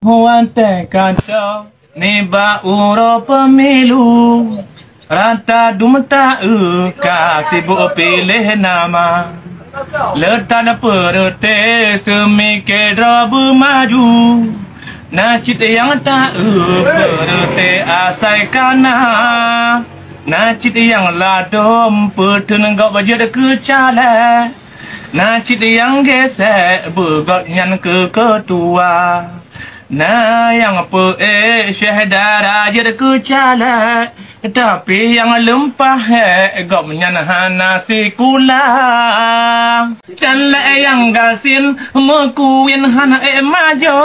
Huante kacau ni ba'uro pemilu Rata dumta sibuk pilih nama Letak perute semikir rabu maju Nacit yang tak perute asai kana Nacit yang ladom petun gak baju kecala Nacit yang gesek begot nyan ke ketua Nah yang syahda raja kecala Tapi yang lempah gak menyanah nasi kula Canla yang gasin mekuin hana majo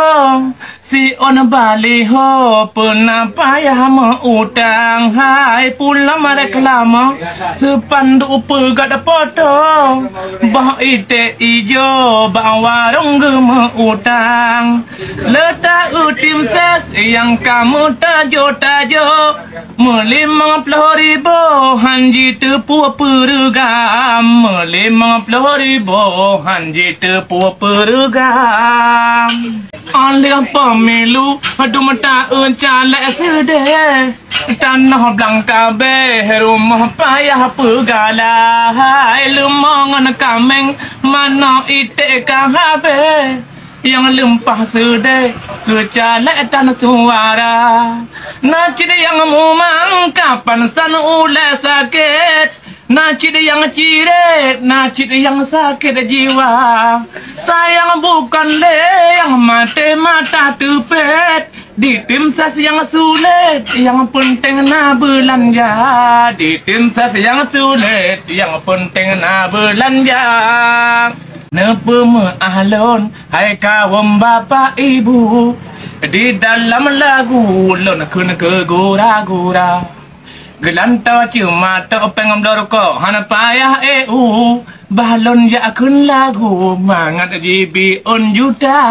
Si on baliho pernah payah mengutang Hai pula mereka lama Sepandu pegat foto Bah ite ijo bah warung mengutang Letak utim ses yang kamu tajo-tajo $50,000 hanji tepuk perugam $50,000 hanji tepuk perugam Oleh pemilu aduh mata caleg sedih Tanah Blanka be rumah payah pegala Hai lumongan kameng mana ite kahabe Yang lempah sedih kecalek tanah suara Nacid yang mumang kapan san ule sakit Nacid yang ciret, nacid yang sakit jiwa Sayang bukan yang mata tupet Di tim sas yang sulit, yang penting na belanja Di tim sas yang sulit, yang penting na belanja Nepeme ahlon, hai kawan bapa ibu Di dalam lagu, lon kena ke gora-gora Gelantau cuma tak pengen dorko hana payah balon ya akun lagu mangat jibi on juta